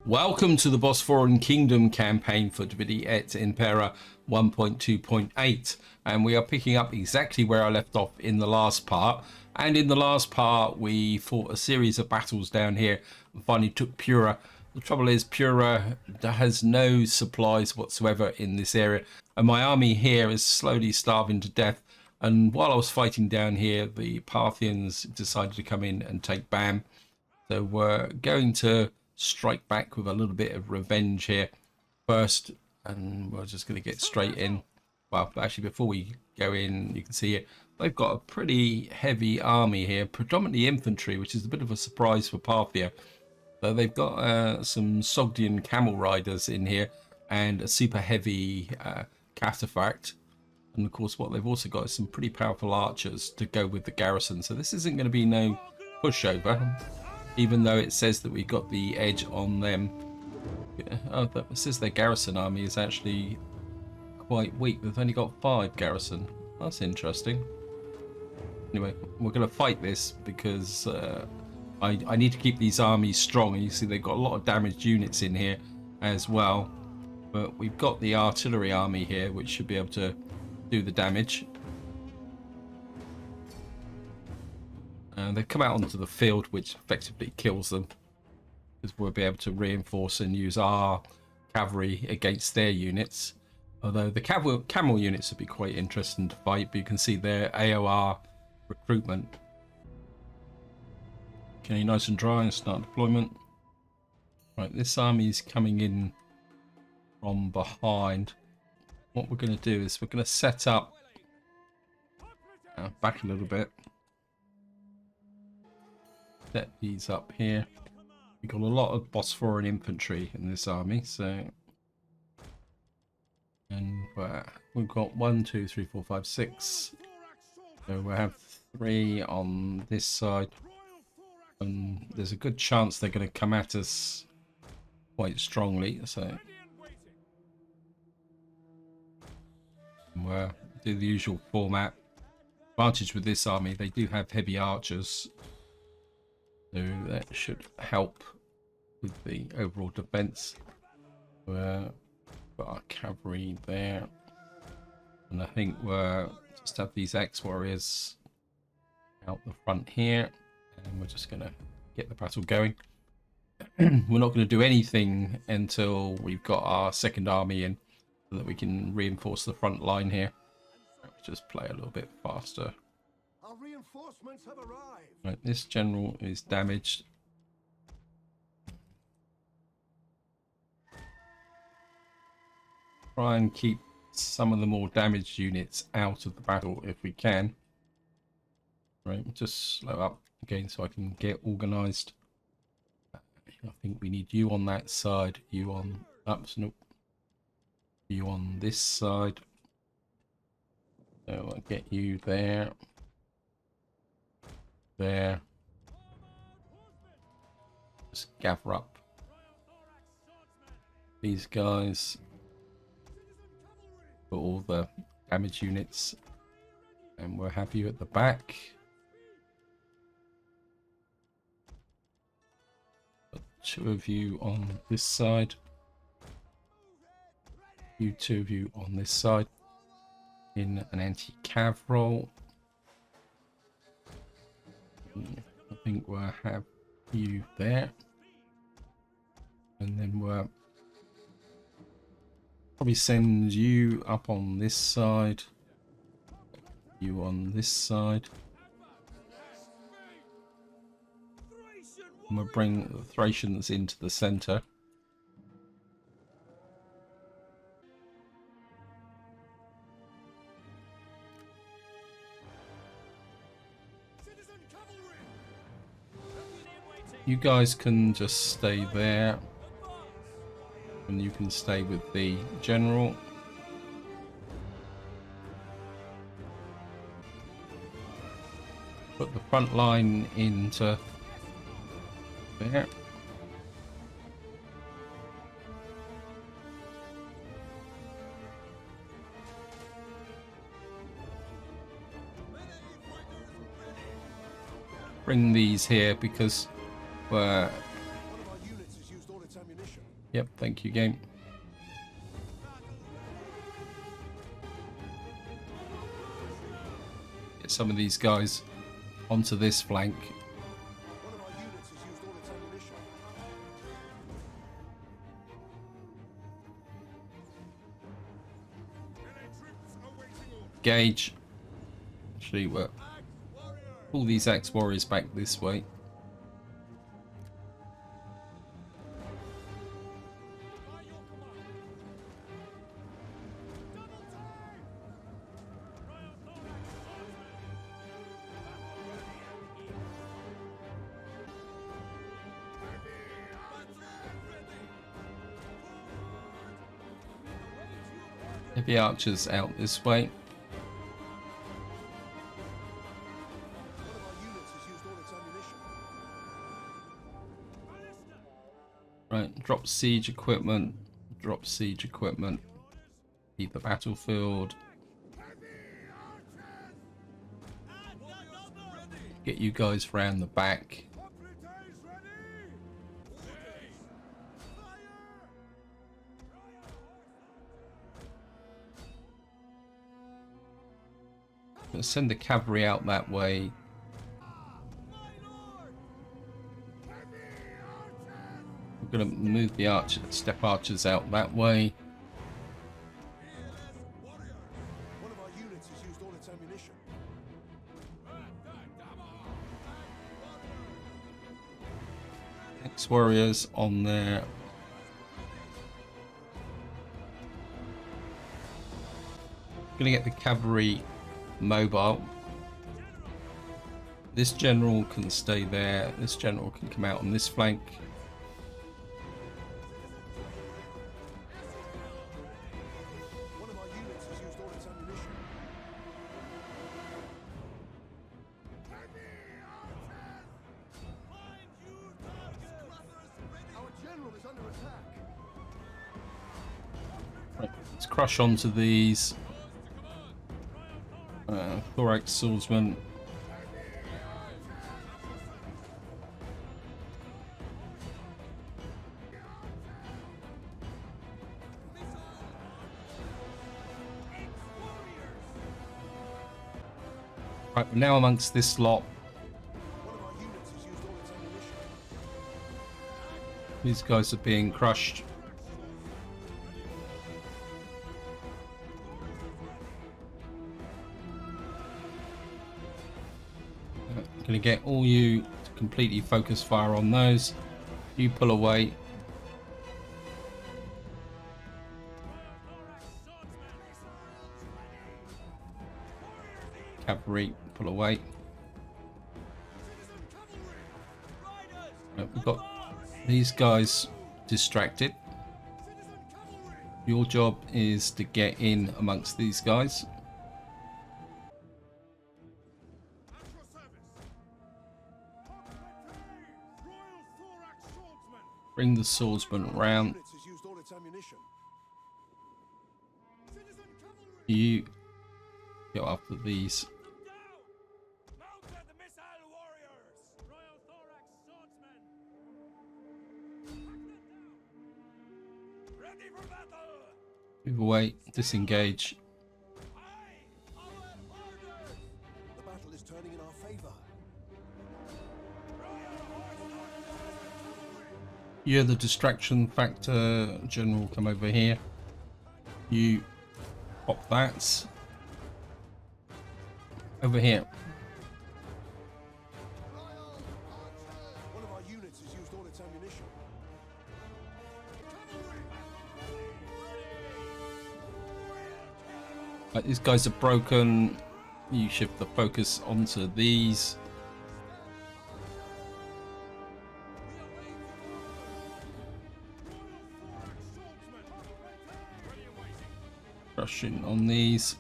Welcome to the Bosporan Kingdom campaign for the Et Impera 1.2.8, and we are picking up exactly where I left off in the last part. And in the last part we fought a series of battles down here and finally took Pura. The trouble is Pura has no supplies whatsoever in this area, and my army here is slowly starving to death. And while I was fighting down here, the Parthians decided to come in and take Bam. So we're going to strike back with a little bit of revenge here first, and we're just going to get straight in. Well, actually, before we go in, you can see it, they've got a pretty heavy army here, predominantly infantry, which is a bit of a surprise for Parthia. So they've got some Sogdian camel riders in here and a super heavy cataphract. And of course, what they've also got is some pretty powerful archers to go with the garrison. So this isn't going to be no pushover, even though it says that we got the edge on them. Oh, it says their garrison army is actually quite weak. They've only got 5 garrison. That's interesting. Anyway, we're going to fight this because I need to keep these armies strong. And you see they've got a lot of damaged units in here as well. But we've got the artillery army here, which should be able to do the damage. And they've come out onto the field, which effectively kills them, because we'll be able to reinforce and use our cavalry against their units. Although the camel units would be quite interesting to fight, but you can see their AOR recruitment. Okay, nice and dry and start deployment. Right, this army is coming in from behind. What we're going to do is we're going to set up back a little bit. Set these up here. We've got a lot of Bosporan infantry in this army, so, and we've got 1, 2, 3, 4, 5, 6. So we'll have 3 on this side, and there's a good chance they're going to come at us quite strongly. So we'll do the usual format. Advantage with this army, they do have heavy archers, so that should help with the overall defense. We've got our cavalry there, and I think we'll just have these ex-warriors out the front here, and we're just going to get the battle going. We're not going to do anything until we've got our second army in, so that we can reinforce the front line here. Just play a little bit faster. Our reinforcements have arrived. Right, this general is damaged. Try and keep some of the more damaged units out of the battle if we can. Right, just slow up again so I can get organized. I think we need you on that side, you on nope. You on this side. So I'll get you there. There. Just gather up these guys. Put all the damage units, and we'll have you at the back. Put 2 of you on this side. You 2 of you on this side. In an anti-cav roll. I think we'll have you there, and then we'll probably send you up on this side, you on this side, and we'll bring the Thracians into the center. You guys can just stay there, and you can stay with the general. Put the front line into there. Bring these here because we're Yep, thank you, game. Get some of these guys onto this flank. One of our units has used all its ammunition. Gauge. Actually, we'll pull these axe warriors back this way. Heavy archers out this way. One of our units has used all its ammunition. Right, drop siege equipment. Drop siege equipment. Keep the battlefield. Get you guys round the back. Let's send the cavalry out that way. We're going to move the step archers out that way. One of our units has used all its ammunition. Axe warriors on there. Going to get the cavalry mobile. This general can stay there. This general can come out on this flank. One of our units has used all its ammunition. Our general is under attack. Right, let's crush onto these. Thorax swordsman. Right, we're now amongst this lot. One of our units has used all its ammunition. These guys are being crushed. Going to get all you to completely focus fire on those. You pull away. Cavalry, pull away. Right, we've got these guys distracted. Your job is to get in amongst these guys. Bring the swordsman round. Units has used all its ammunition. You go after these. Move away, disengage. The battle is turning in our favor. You're the distraction factor. General, come over here. You pop that. Over here. One of our units has used all its ammunition. Right, these guys are broken. You shift the focus onto these. Rushing on these.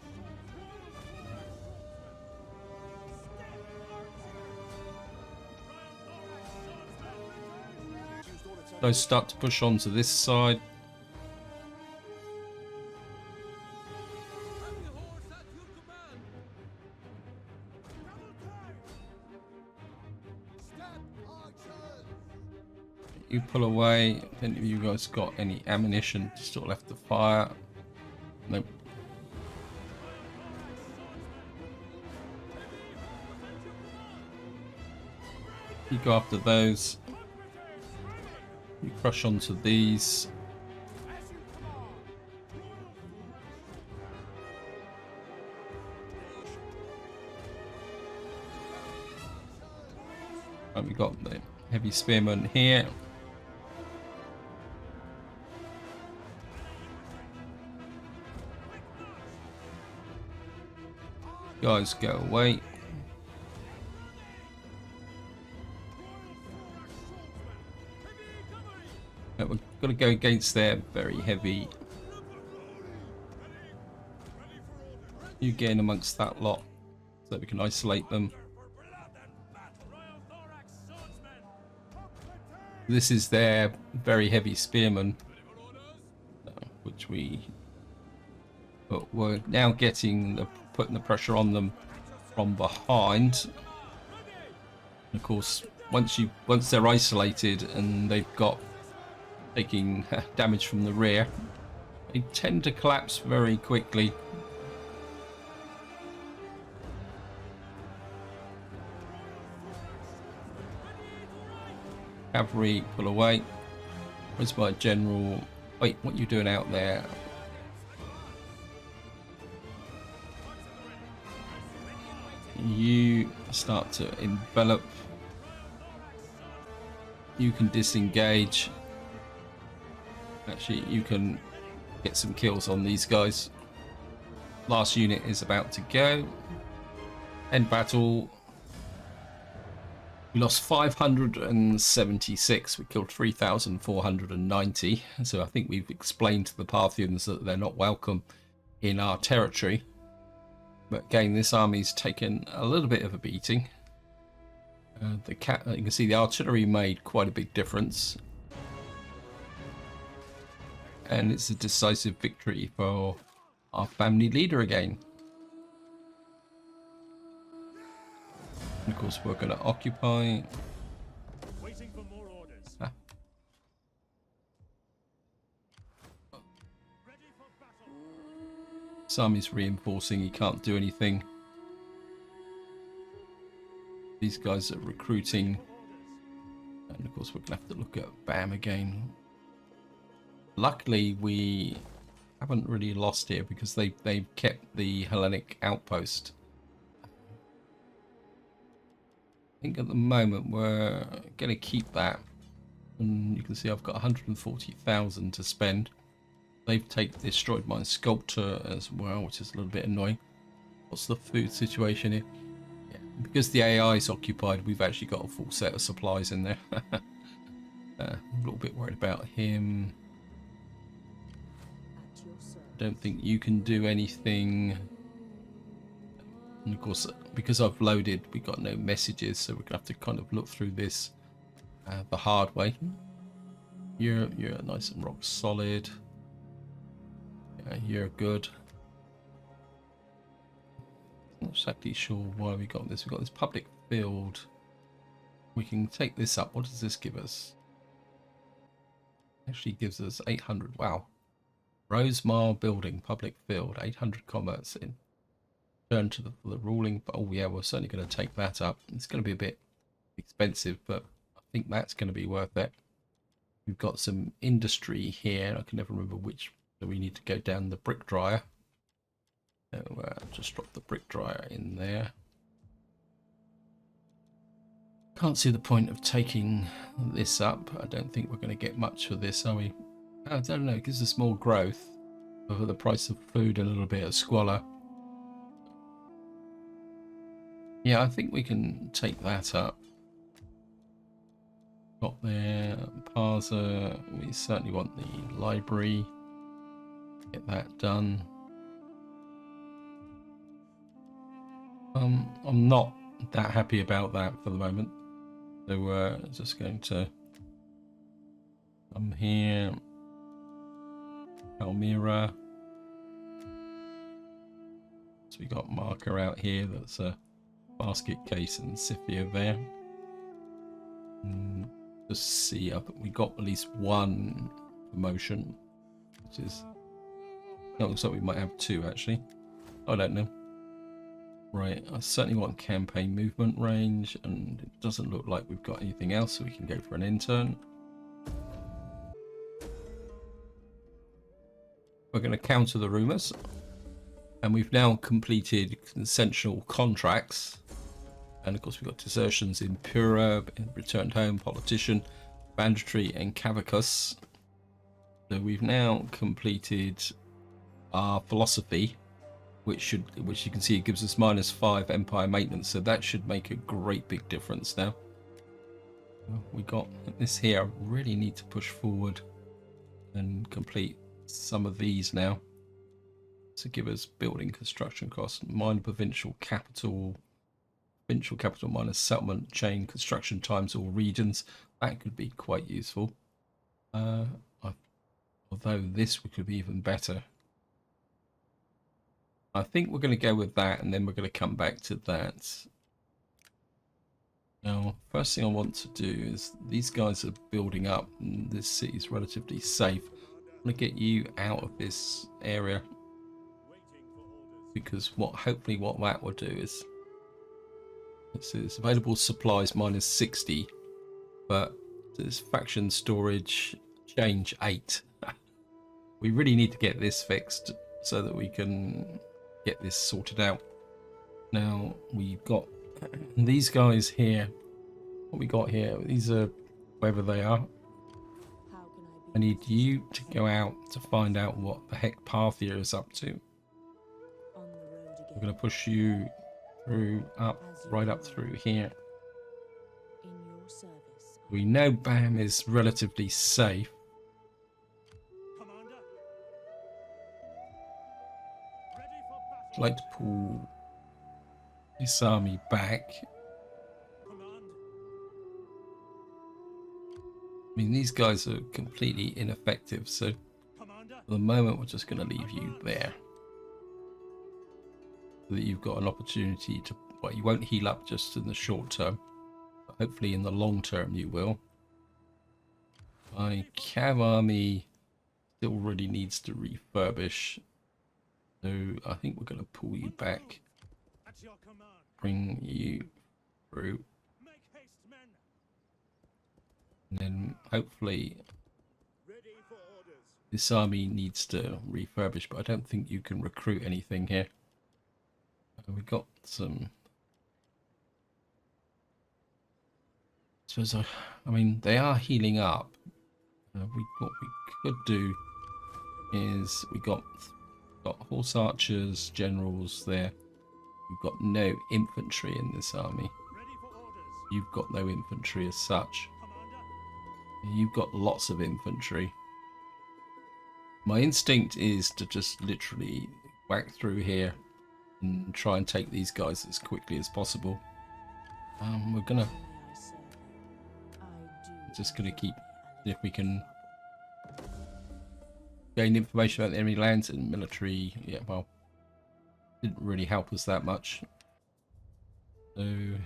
Those start to push onto this side. you pull away. Any of you guys got any ammunition still left to fire? Nope. You go after those. You crush onto these. Right, we got the heavy spearmen here. Guys, go away. We've got to go against their very heavy. You get in amongst that lot so that we can isolate them. This is their very heavy spearmen, which but we're now putting the pressure on them from behind. And of course, once they're isolated and they've got taking damage from the rear, they tend to collapse very quickly. Cavalry, pull away. Where's my general? Wait, what are you doing out there? You start to envelop. You can disengage. Actually, you can get some kills on these guys. Last unit is about to go. End battle. We lost 576. We killed 3,490. So I think we've explained to the Parthians that they're not welcome in our territory. But again, this army's taken a little bit of a beating. You can see the artillery made quite a big difference. And it's a decisive victory for our family leader again. And of course, we're going to occupy. Waiting for more orders. Ready for battle. Sami's reinforcing. He can't do anything. These guys are recruiting. And of course, we're going to have to look at BAM again. Luckily, we haven't really lost here because they've kept the Hellenic outpost. I think at the moment we're going to keep that. And you can see I've got 140,000 to spend. They've destroyed my sculptor as well, which is a little bit annoying. What's the food situation here? Yeah, because the AI is occupied, we've actually got a full set of supplies in there. A little bit worried about him. Don't think you can do anything. And of course, because I've loaded, we got no messages, so we're gonna have to kind of look through this the hard way. You're nice and rock solid. Yeah, you're good. Not exactly sure why we got this. We got this public field. We can take this up. What does this give us? Actually gives us 800. Wow. Rosemar building, public field, 800 commerce in. Turn to the ruling. Oh yeah, we're certainly going to take that up. It's going to be a bit expensive, but I think that's going to be worth it. We've got some industry here. I can never remember which. So we need to go down the brick dryer. So just drop the brick dryer in there. Can't see the point of taking this up. I don't think we're going to get much for this, are we? I don't know, it gives us more growth for the price of food and a little bit of squalor. Yeah, I think we can take that up. Got there, parser. We certainly want the library. Get that done. I'm not that happy about that for the moment. So we're just going to come here. Almira. So we got marker out here. That's a basket case and Scythia there. Just see, we got at least one promotion, which is, that looks like we might have two actually. I don't know. Right, I certainly want campaign movement range, and it doesn't look like we've got anything else, so we can go for an intern. We're going to counter the rumours, and we've now completed consensual contracts. And of course we've got desertions in Pura, returned home, politician, banditry, and cavicus. So we've now completed our philosophy, which you can see it gives us -5 empire maintenance. So that should make a great big difference now. We got this here. I really need to push forward and complete some of these now to give us building construction costs, minor provincial capital minus settlement chain construction times all regions. That could be quite useful. Although this could be even better. I think we're going to go with that, and then we're going to come back to that. Now, first thing I want to do is, these guys are building up, and this city is relatively safe. I want to get you out of this area, because hopefully what that will do is, it's available supplies -60, but this faction storage change 8. We really need to get this fixed so that we can get this sorted out. Now we've got these guys here. What we got here, these are wherever they are. I need you to go out to find out what the heck Parthia is up to. We're going to push you through, right up through here. We know Bam is relatively safe. Commander. Ready for battle. I'd like to pull this army back. Command. I mean, these guys are completely ineffective, so Commander. for the moment we're just going to leave you there, so that you've got an opportunity to, well, you won't heal up just in the short term, but hopefully in the long term you will. My cav army still really needs to refurbish, so I think we're going to pull you back, At your command. bring you through, Make haste, men. and then hopefully Ready for orders. this army needs to refurbish, but I don't think you can recruit anything here. We got some. So I mean, they are healing up. What we could do is we got horse archers, generals there. We've got no infantry in this army. Ready for orders. You've got no infantry as such. Commander. You've got lots of infantry. My instinct is to just literally whack through here and try and take these guys as quickly as possible. We're gonna just gonna keep, if we can gain information about the enemy lands and military. Yeah, well, didn't really help us that much. So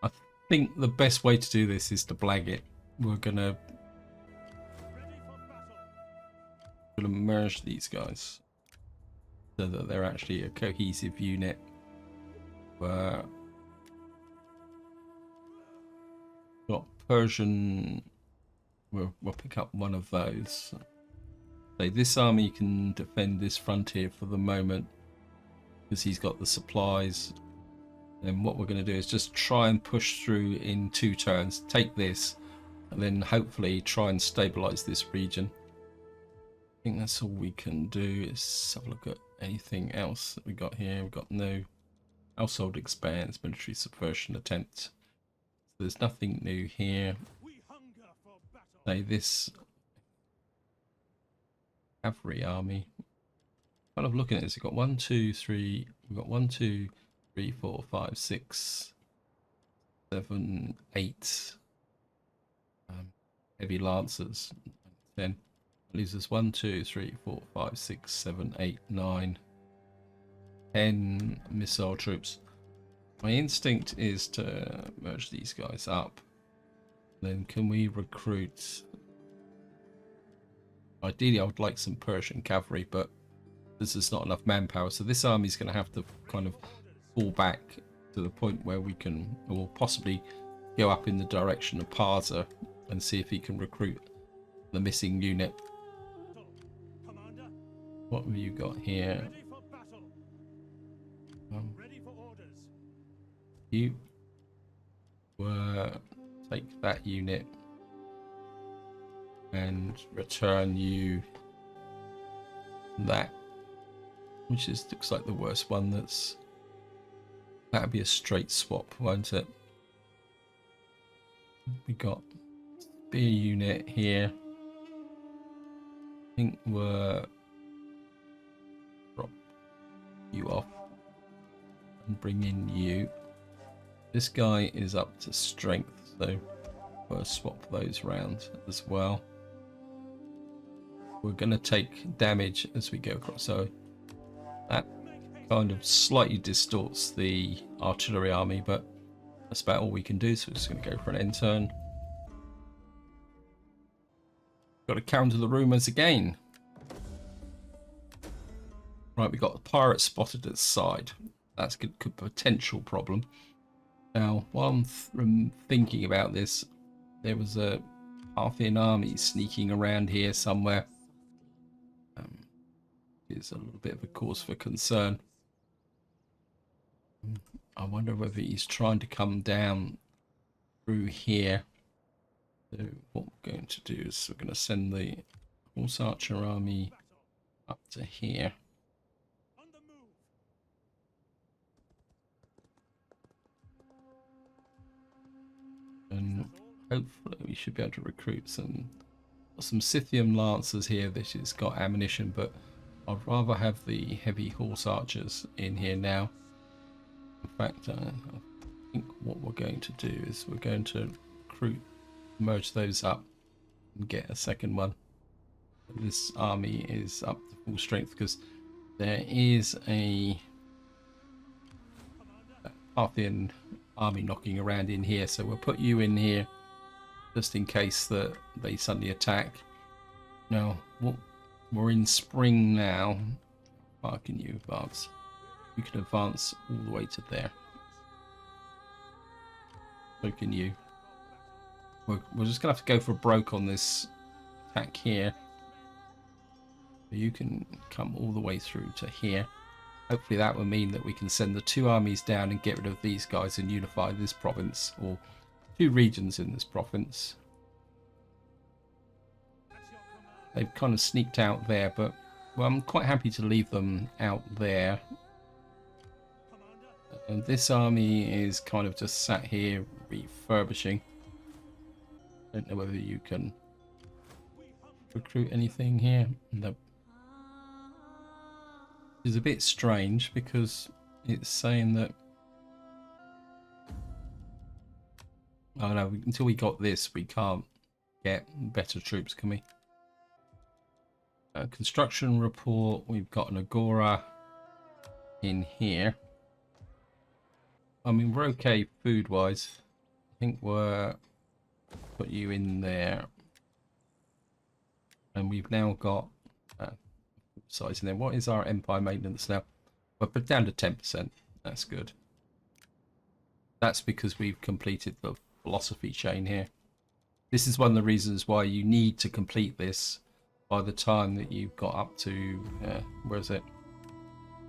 I think the best way to do this is to blag it. We're gonna merge these guys so that they're actually a cohesive unit. Got Persian. We'll pick up one of those. So this army can defend this frontier for the moment because he's got the supplies. And what we're going to do is just try and push through in 2 turns, take this, and then hopefully try and stabilize this region. I think that's all we can do. Let's have a look at anything else that we got here. We've got no household expands, military subversion attempt. So there's nothing new here. We hunger for battle. Say this cavalry army. Kind of looking at this, we've got 1, 2, 3. We've got 1, 2, 3, 4, 5, 6, 7, 8 heavy lancers. 10. Leaves us 1, 2, 3, 4, 5, 6, 7, 8, 9, 10 missile troops. My instinct is to merge these guys up. Then can we recruit? Ideally, I would like some Persian cavalry, but this is not enough manpower. So this army's going to have to kind of fall back to the point where we can, or possibly go up in the direction of Parza and see if he can recruit the missing unit. Commander, What have you got here? ready for battle. Ready for orders. You were take that unit and return you that, which is looks like the worst one. That'd be a straight swap, won't it? We got spear unit here. I think we're drop you off and bring in you. This guy is up to strength, so we'll swap those round as well. We're going to take damage as we go across, so that kind of slightly distorts the artillery army, but that's about all we can do, so we're just going to go for an end turn. Got to counter the rumours again. Right, we got the pirate spotted at the side. That's a good potential problem. Now, while I'm thinking about this, there was a Parthian army sneaking around here somewhere. It's a little bit of a cause for concern. I wonder whether he's trying to come down through here. So what we're going to do is we're going to send the horse archer army up to here. On the move. And hopefully we should be able to recruit some Scythian lancers here. This has got ammunition, but I'd rather have the heavy horse archers in here now. In fact, I think what we're going to do is we're going to merge those up and get a second one. This army is up to full strength because there is a Parthian army knocking around in here, so we'll put you in here just in case that they suddenly attack. Now, we're in spring now. How can you advance? You can advance all the way to there. So can you. We're just going to have to go for broke on this attack here. You can come all the way through to here. Hopefully that will mean that we can send the two armies down and get rid of these guys and unify this province, or two regions in this province. They've kind of sneaked out there, but well, I'm quite happy to leave them out there. And this army is kind of just sat here refurbishing. Don't know whether you can recruit anything here. No. It's a bit strange because it's saying that, oh no, until we got this we can't get better troops, can we? Construction report, we've got an agora in here. I mean, we're okay food wise. I think we're put you in there, and we've now got size in there. What is our empire maintenance now? We're put down to 10%. That's good. That's because we've completed the philosophy chain here. This is one of the reasons why you need to complete this by the time that you've got up to where is it?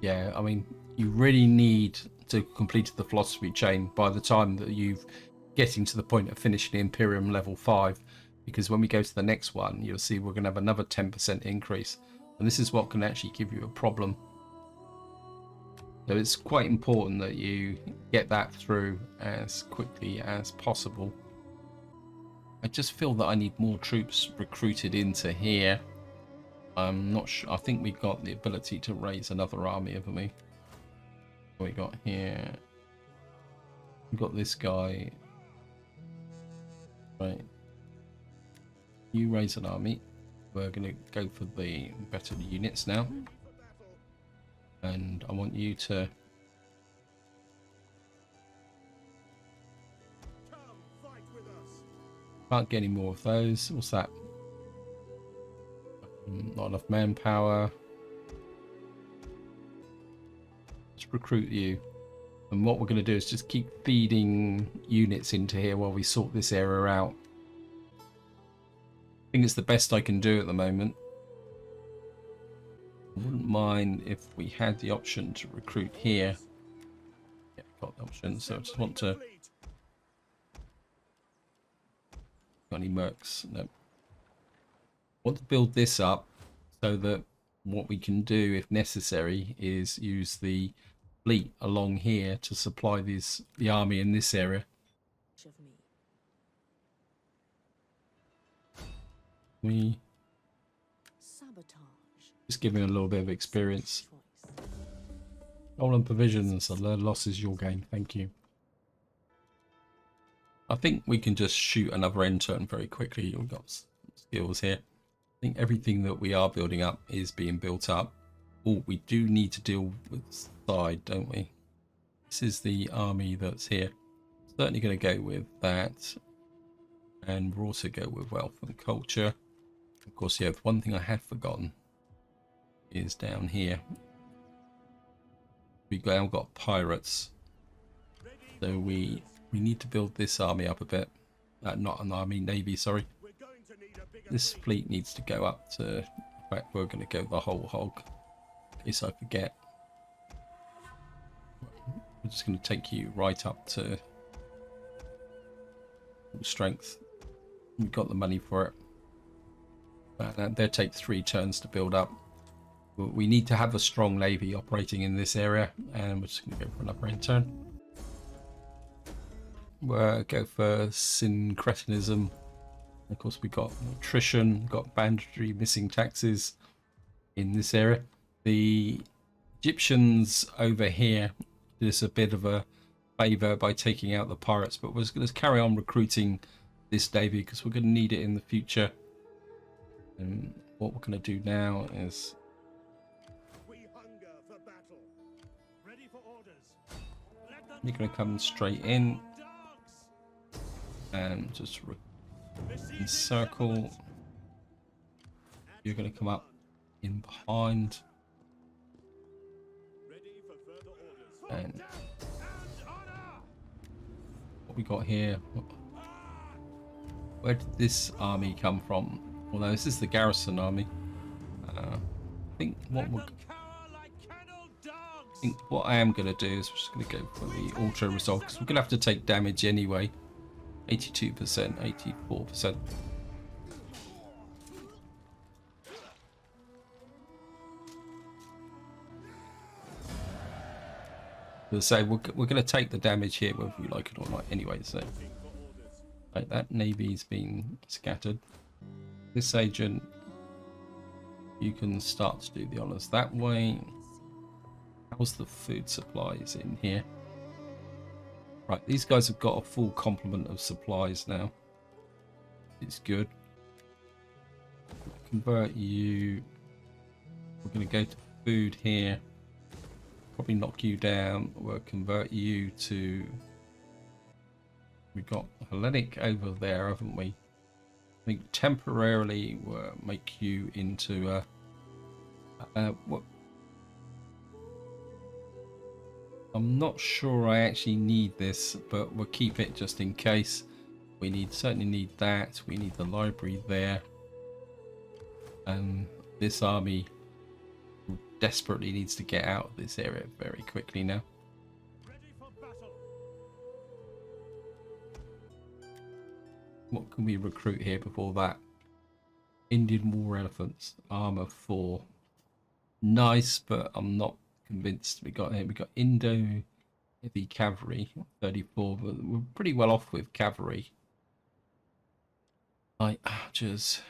Yeah, I mean, you really need to complete the philosophy chain by the time that you've getting to the point of finishing Imperium level 5, because when we go to the next one, you'll see we're going to have another 10% increase, and this is what can actually give you a problem. So it's quite important that you get that through as quickly as possible. I just feel that I need more troops recruited into here. I'm not sure. I think we've got the ability to raise another army, haven't we? What we got here? We've got this guy. Right. You raise an army. We're going to go for the better units now. And I want you to Can't get any more of those. What's that? Not enough manpower. Let's recruit you. And what we're going to do is just keep feeding units into here while we sort this area out. I think it's the best I can do at the moment. I wouldn't mind if we had the option to recruit here. Yeah, got the option, so I just want to... Got any mercs? No. Want to build this up so that what we can do, if necessary, is use the fleet along here to supply the army in this area. We just give him a little bit of experience. Stolen provisions, the loss is your gain. Thank you. I think we can just shoot another end turn very quickly. We've got skills here. I think everything that we are building up is being built up. Oh, we do need to deal with side, don't we? This is the army that's here. Certainly going to go with that. And we'll also go with wealth and culture. Of course, yeah, one thing I had forgotten is down here. We've now got pirates. So we need to build this army up a bit. Not an army, navy, sorry. This fleet needs to go up to... In fact, we're going to go the whole hog. In case I forget. We're just going to take you right up to strength. We've got the money for it. They'll take 3 turns to build up. We need to have a strong navy operating in this area, and we're just going to go for another end turn. We'll go for syncretism. Of course, we got attrition, got banditry, missing taxes in this area. The Egyptians over here did us a bit of a favour by taking out the pirates, but we're going to carry on recruiting this navy because we're going to need it in the future. And what we're going to do now is you're going to come straight in and just encircle. You're going to come up in behind and what we got here. Where did this army come from? Well, no, this is the garrison army. I think what I am going to do is we're just going to go for the auto resolve because we're going to have to take damage anyway. 82%, 84%. So we're going to take the damage here whether we like it or not anyway. So right, that navy's been scattered. This agent, you can start to do the honors that way. How's the food supplies in here? Right, these guys have got a full complement of supplies now. It's good. Convert you. We're going to go to food here. Probably knock you down. We'll convert you to... We've got Hellenic over there, haven't we? I think temporarily we'll make you into what? I'm not sure I actually need this, but we'll keep it just in case. We certainly need that. We need the library there. And this army desperately needs to get out of this area very quickly now. What can we recruit here before that? Indian war elephants, armor 4. Nice, but I'm not convinced. We got Indo heavy cavalry 34, but we're pretty well off with cavalry. Like archers,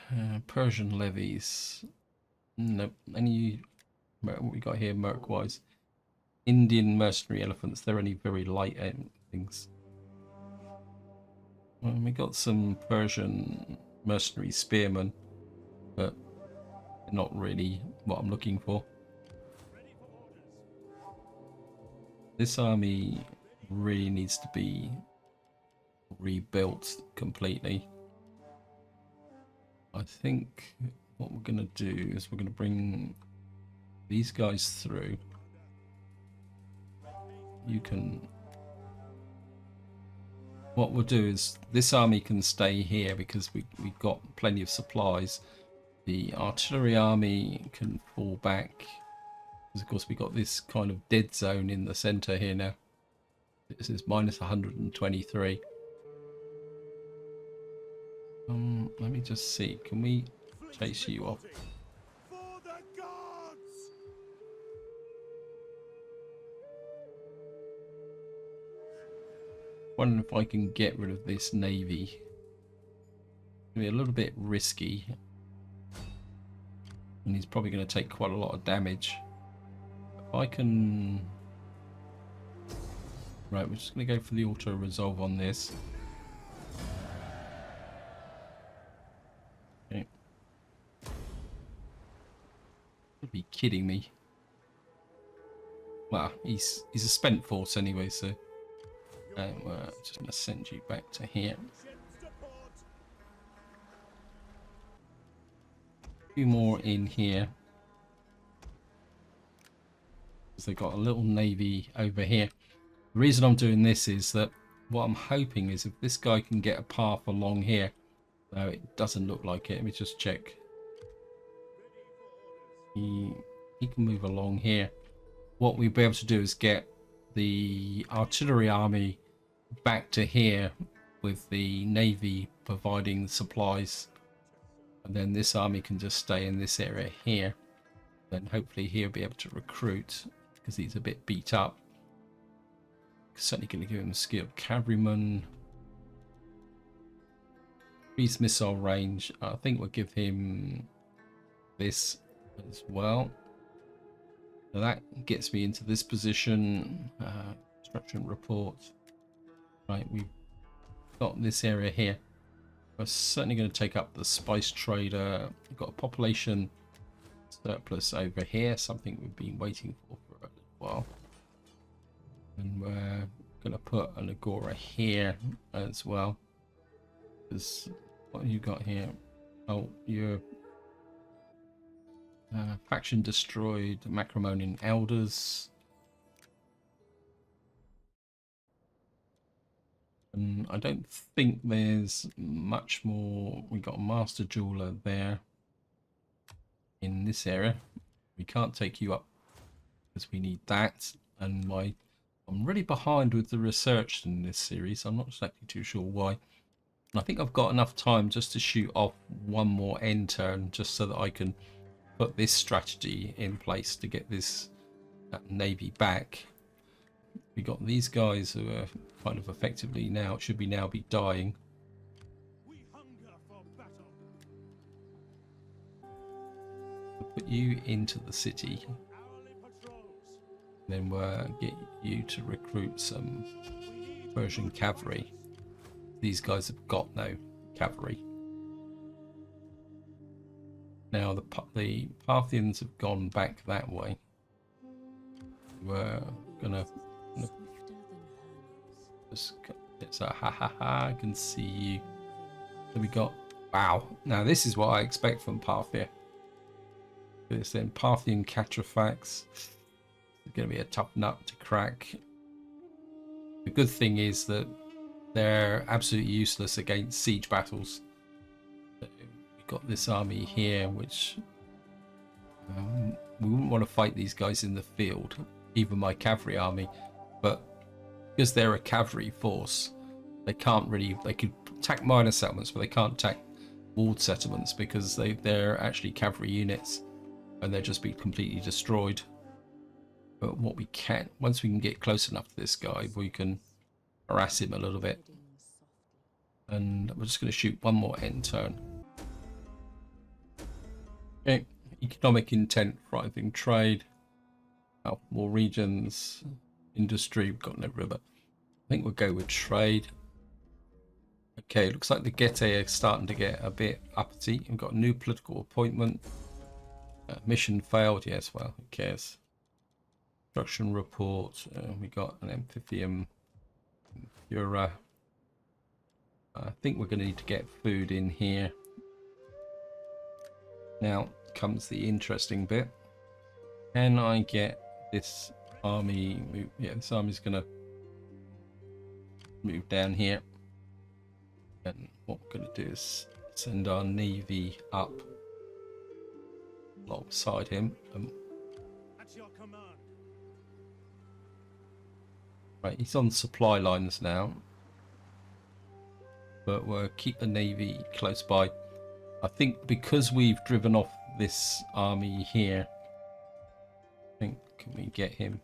Persian levies. Nope. Any what we got here merc wise? Indian mercenary elephants. They're only very light things. We got some Persian mercenary spearmen, but not really what I'm looking for. This army really needs to be rebuilt completely. think what we're going to do is we're going to bring these guys through. You can... What we'll do is this army can stay here because we've got plenty of supplies. The artillery army can fall back because of course we got this kind of dead zone in the center here now. This is minus 123. Let me just see, can we chase you off? For the gods! Wondering if I can get rid of this navy. It'll be a little bit risky. And he's probably going to take quite a lot of damage. If I can... Right, we're just going to go for the auto resolve on this. Okay. You'd be kidding me. Well, he's a spent force anyway, so we're just going to send you back to here. A few more in here. Because they've got a little navy over here. The reason I'm doing this is that what I'm hoping is if this guy can get a path along here. No, it doesn't look like it. Let me just check. He can move along here. What we'll be able to do is get the artillery army back to here with the navy providing supplies. And then this army can just stay in this area here. Then hopefully he'll be able to recruit because he's a bit beat up. Certainly going to give him skilled cavalryman. Increased missile range. I think we'll give him this as well. So that gets me into this position. Construction report. Right, we've got this area here. We're certainly going to take up the spice trader. We've got a population surplus over here, something we've been waiting for a little while. And we're going to put an agora here as well. Because what have you got here? Oh, your faction destroyed, Macromonian elders. And I don't think there's much more. We got a master jeweler there in this area. We can't take you up because we need that. And I'm really behind with the research in this series. I'm not exactly too sure why. And I think I've got enough time just to shoot off one more end turn just so that I can put this strategy in place to get this navy back. We got these guys who are kind of effectively now should be dying. We hunger for battle. We'll put you into the city. Hourly patrols. Then we'll get you to recruit some Persian cavalry. These guys have got no cavalry. Now the Parthians have gone back that way. We're gonna just it's a I can see you. So we got wow. Now this is what I expect from Parthia. It's then Parthian Catrafacts. It's going to be a tough nut to crack. The good thing is that they're absolutely useless against siege battles. So we've got this army here, which we wouldn't want to fight these guys in the field, even my cavalry army, but because they're a cavalry force, they can't really. They could attack minor settlements, but they can't attack walled settlements because they're actually cavalry units, and they'll just be completely destroyed. But what we can, once we can get close enough to this guy, we can harass him a little bit. And we're just going to shoot one more end turn. Okay, economic intent, thriving trade, more regions, industry. We've got no river. I think we'll go with trade. Okay, looks like the Getae are starting to get a bit uppity. We've got a new political appointment. Mission failed. Yes, well, who cares? Construction report. We got an amphibian. I think we're going to need to get food in here. Now comes the interesting bit. Can I get this army move? Yeah, this army's gonna move down here. And what we're gonna do is send our navy up alongside him. At your command. Right, he's on supply lines now. But we'll keep the navy close by. I think because we've driven off this army here, I think, can we get him?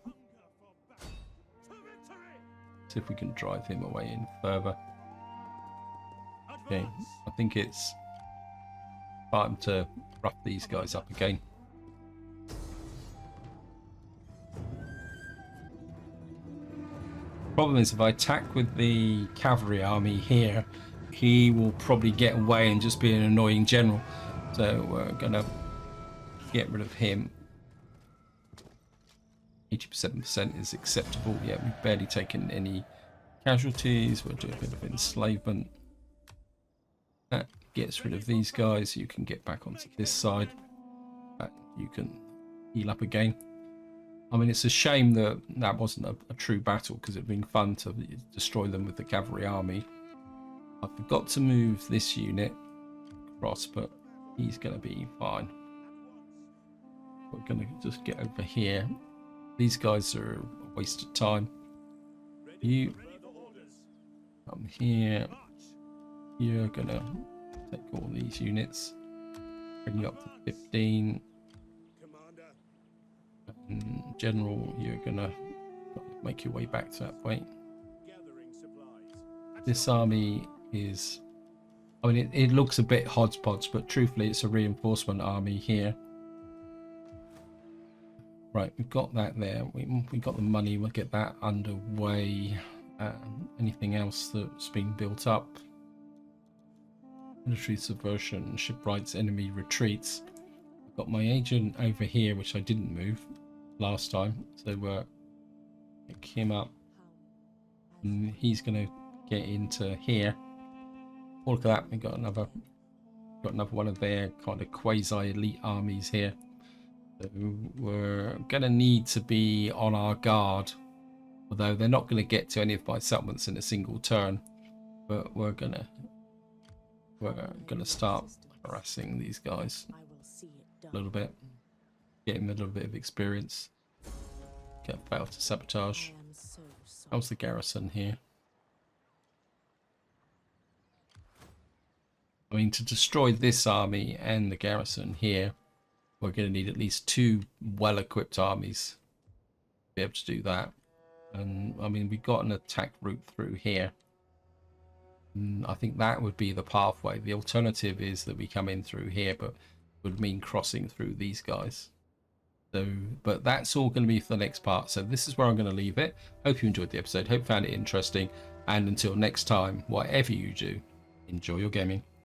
See if we can drive him away in further. Okay, I think it's time to rough these guys up again. Problem is, if I attack with the cavalry army here, he will probably get away and just be an annoying general. So we're gonna get rid of him. 87% is acceptable. Yeah, we've barely taken any casualties. We'll do a bit of enslavement. That gets rid of these guys. You can get back onto this side. You can heal up again. I mean, it's a shame that that wasn't a true battle, because it'd been fun to destroy them with the cavalry army. I forgot to move this unit across, but he's going to be fine. We're going to just get over here. These guys are a waste of time. You come here. You're going to take all these units. Bring you up to 15. And General, you're going to make your way back to that point. This army is, I mean, it looks a bit hodgepodge, but truthfully it's a reinforcement army here. Right, we've got that there. We got the money. We'll get that underway. Anything else that's being built up? Military subversion, shipwrights, enemy retreats. I've got my agent over here, which I didn't move last time, so we'll pick him up. And he's going to get into here. Oh, look at that! We got another one of their kind of quasi elite armies here. So we're going to need to be on our guard, although they're not going to get to any of my settlements in a single turn. But we're gonna start harassing these guys a little bit, get him a little bit of experience. Get failed to sabotage. How's the garrison here? I mean, to destroy this army and the garrison here, we're going to need at least 2 well-equipped armies to be able to do that. And I mean, we've got an attack route through here. And I think that would be the pathway. The alternative is that we come in through here, but would mean crossing through these guys. So, but that's all going to be for the next part. So this is where I'm going to leave it. Hope you enjoyed the episode. Hope you found it interesting. And until next time, whatever you do, enjoy your gaming.